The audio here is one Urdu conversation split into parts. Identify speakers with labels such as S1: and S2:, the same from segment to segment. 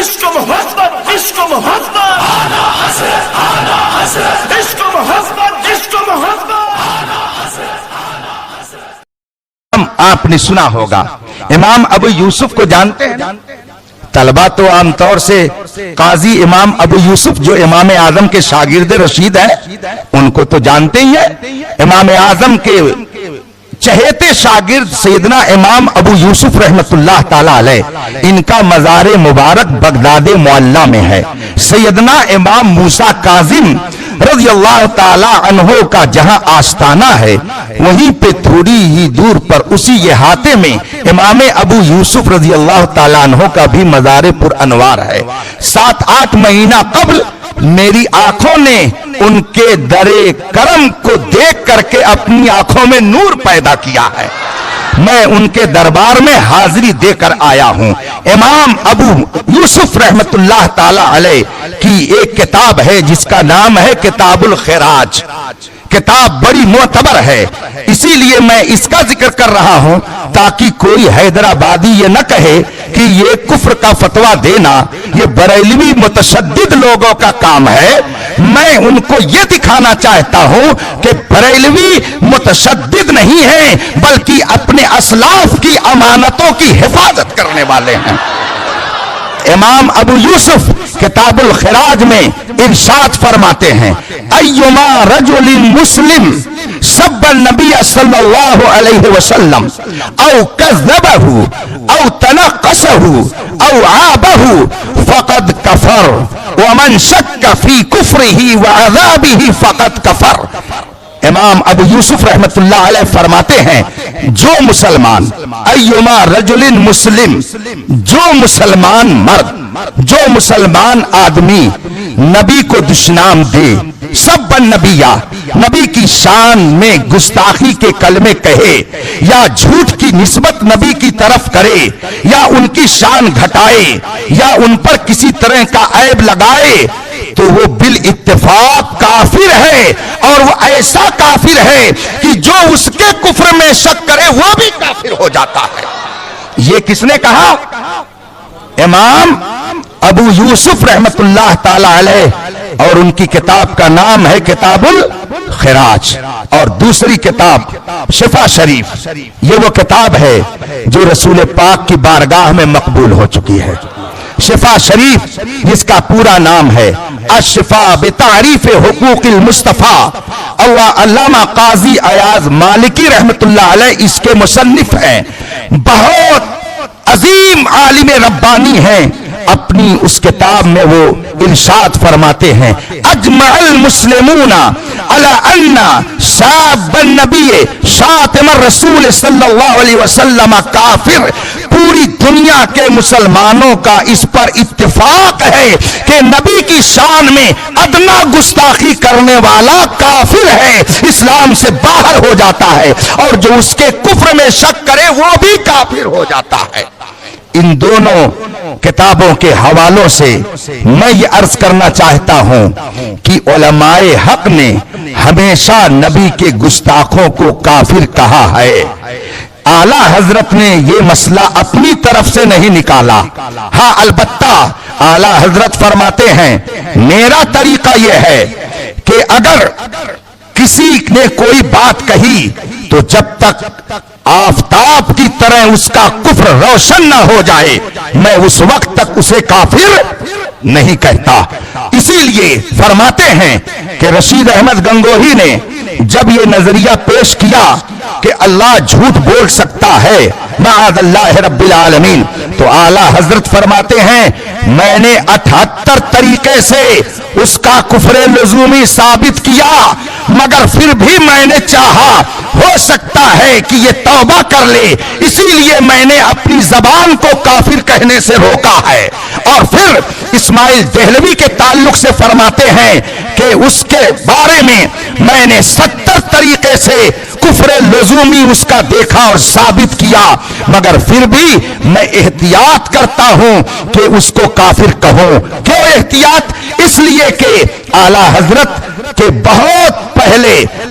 S1: عشق محبت عشق محبت عشق محبت عشق محبت.
S2: آپ نے سنا ہوگا امام ابو یوسف کو جانتے ہیں؟ طلبہ تو عام طور سے قاضی امام ابو یوسف جو امام اعظم کے شاگرد رشید ہیں ان کو تو جانتے ہی ہیں. امام اعظم کے چہیتے شاگرد سیدنا امام ابو یوسف رحمت اللہ تعالی علیہ، ان کا مزار مبارک بغداد معلی میں ہے. سیدنا امام موسیٰ کاظم رضی اللہ تعالی عنہ کا جہاں آستانہ ہے وہیں پہ تھوڑی ہی دور پر اسی احاطے میں امام ابو یوسف رضی اللہ تعالی عنہ کا بھی مزار پر انوار ہے. 7-8 مہینہ قبل میری آنکھوں نے ان کے در کرم کو دیکھ کر کے اپنی آنکھوں میں نور پیدا کیا ہے. میں ان کے دربار میں حاضری دے کر آیا ہوں. امام ابو یوسف رحمت اللہ تعالی علیہ کی ایک کتاب ہے جس کا نام ہے کتاب الخراج. کتاب بڑی معتبر ہے، اسی لیے میں اس کا ذکر کر رہا ہوں تاکہ کوئی حیدرآبادی یہ نہ کہے کہ یہ کفر کا فتویٰ دینا یہ بریلوی متشدد لوگوں کا کام ہے. میں ان کو یہ دکھانا چاہتا ہوں کہ بریلوی متشدد نہیں ہیں بلکہ اپنے اسلاف کی امانتوں کی حفاظت کرنے والے ہیں. امام ابو یوسف کتاب الخراج میں ارشاد فرماتے ہیں ایما رجل مسلم سب النبی صلی اللہ علیہ وسلم او کذبہ او تنقصہ او عابہ فقد کفر ومن شک فی کفرہ وعذابہ فقد کفر. امام ابو یوسف رحمت اللہ علیہ فرماتے ہیں جو مسلمان ایما رجل مسلم، جو مسلمان مرد، جو مسلمان آدمی نبی کو دشنام دے، سب النبیہ نبی کی شان میں گستاخی کے کلمے کہے یا جھوٹ کی نسبت نبی کی طرف کرے یا ان کی شان گھٹائے یا ان پر کسی طرح کا عیب لگائے تو وہ بالاتفاق کافر ہے. اور وہ ایسا کافر ہے کہ جو اس کے کفر میں شک کرے وہ بھی کافر ہو جاتا ہے. یہ کس نے کہا؟ امام ابو یوسف رحمت اللہ تعالی علیہ، اور ان کی کتاب کا نام ہے کتاب الخراج، اور دوسری کتاب شفا شریف. یہ وہ کتاب ہے جو رسول پاک کی بارگاہ میں مقبول ہو چکی ہے. شفا شریف جس کا پورا نام ہے الشفاء بتعریف حقوق المصطفیٰ. علامہ قاضی ایاز مالکی رحمت اللہ علیہ اس کے مصنف ہیں، بہت عظیم عالم ربانی ہیں. اپنی اس کتاب میں وہ ارشاد فرماتے ہیں اجمع المسلمون علی ان شاب النبی شاتم الرسول صلی اللہ علیہ وسلم کافر. پوری دنیا کے مسلمانوں کا اس پر اتفاق ہے کہ نبی کی شان میں ادنا گستاخی کرنے والا کافر ہے، اسلام سے باہر ہو جاتا ہے، اور جو اس کے کفر میں شک کرے وہ بھی کافر ہو جاتا ہے. ان دونوں کتابوں کے حوالوں سے میں یہ عرض کرنا چاہتا ہوں کہ علماء حق نے ہمیشہ نبی کے گستاخوں کو کافر کہا ہے. اعلیٰ حضرت نے یہ مسئلہ اپنی طرف سے نہیں نکالا. ہاں البتہ اعلیٰ حضرت فرماتے ہیں میرا طریقہ یہ ہے کہ اگر کسی نے کوئی بات کہی تو جب تک آفتاب کی طرح اس کا کفر روشن نہ ہو جائے میں اس وقت تک اسے کافر نہیں کہتا. اسی لیے فرماتے ہیں کہ رشید احمد گنگوہی نے جب یہ نظریہ پیش کیا کہ اللہ جھوٹ بول سکتا ہے معاذ اللہ رب العالمین، تو اعلیٰ حضرت فرماتے ہیں میں نے 78 طریقے سے اس کا کفر لزومی ثابت کیا، مگر پھر بھی میں نے چاہا ہو سکتا ہے کہ یہ توبہ کر لے، اسی لیے میں نے اپنی زبان کو کافر کہنے سے روکا ہے. اور پھر اسماعیل دہلوی کے تعلق سے فرماتے ہیں کہ اس کے بارے میں نے 70 طریقے سے کفر لزومی اس کا دیکھا اور ثابت کیا، مگر پھر بھی میں احتیاط کرتا ہوں کہ اس کو کافر کہوں. کیوں احتیاط؟ اس لیے کہ اعلیٰ حضرت کے بہت پہلے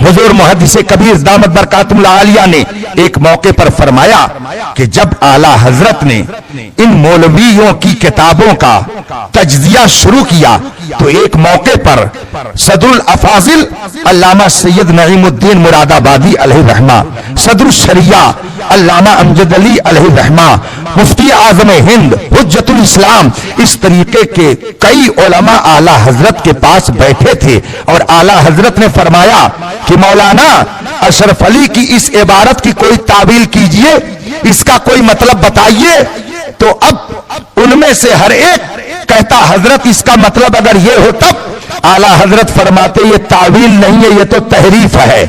S2: حضور محدث کبیر دامت برکاتہ العالیہ نے ایک موقع پر فرمایا کہ جب اعلی حضرت نے ان مولویوں کی کتابوں کا تجزیہ شروع کیا تو ایک موقع پر صدر الافاضل علامہ سید نعیم الدین مراد آبادی علیہ الرحمہ، صدر الشریعہ علامہ امجد علی علیہ الرحمہ، مفتی اعظم ہند حجت الاسلام، اس طریقے کے کئی علماء اعلی حضرت کے پاس بیٹھے تھے، اور اعلی حضرت نے فرمایا کہ مولانا اشرف علی کی اس عبارت کی کوئی تعویل کیجئے، اس کا کوئی مطلب بتائیے۔ تو اب ان میں سے ہر ایک کہتا حضرت اس کا مطلب اگر یہ ہو تب۔ اعلی حضرت فرماتے یہ تعویل نہیں ہے، یہ تو تحریف ہے،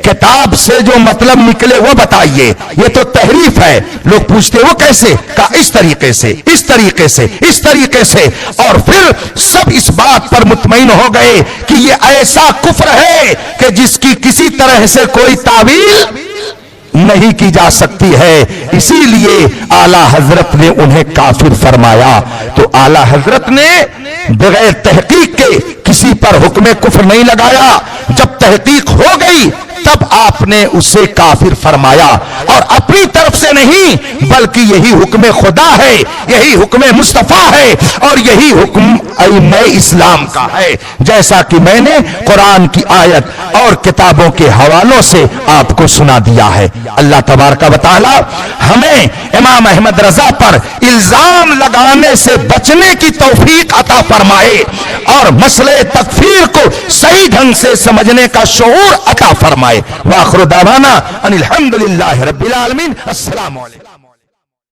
S2: کتاب سے جو مطلب نکلے وہ بتائیے، یہ تو تحریف ہے۔ لوگ پوچھتے وہ کیسے؟ کہا اس طریقے سے، اس طریقے سے، اس طریقے سے، اور پھر سب اس بات پر مطمئن ہو گئے کہ یہ ایسا کفر ہے کہ جس کی کسی طرح سے کوئی تعویل نہیں کی جا سکتی ہے، اسی لیے اعلی حضرت نے انہیں کافر فرمایا۔ تو اعلی حضرت نے بغیر تحقیق کے کسی پر حکم کفر نہیں لگایا، جب تحقیق ہو گئی تب آپ نے اسے کافر فرمایا، اور اپنی طرف سے نہیں بلکہ یہی حکم خدا ہے، یہی حکم مصطفیٰ ہے، اور یہی حکم ائمہ اسلام کا ہے، جیسا کہ میں نے قرآن کی آیت اور کتابوں کے حوالوں سے آپ کو سنا دیا ہے۔ اللہ تبارک و تعالی ہمیں امام احمد رضا پر الزام لگانے سے بچنے کی توفیق عطا فرمائے، اور مسئلہ تکفیر کو صحیح ڈھنگ سے سمجھنے کا شعور عطا فرمائے۔ وآخر دعوانا ان الحمدللہ رب العالمین۔ السلام علیکم۔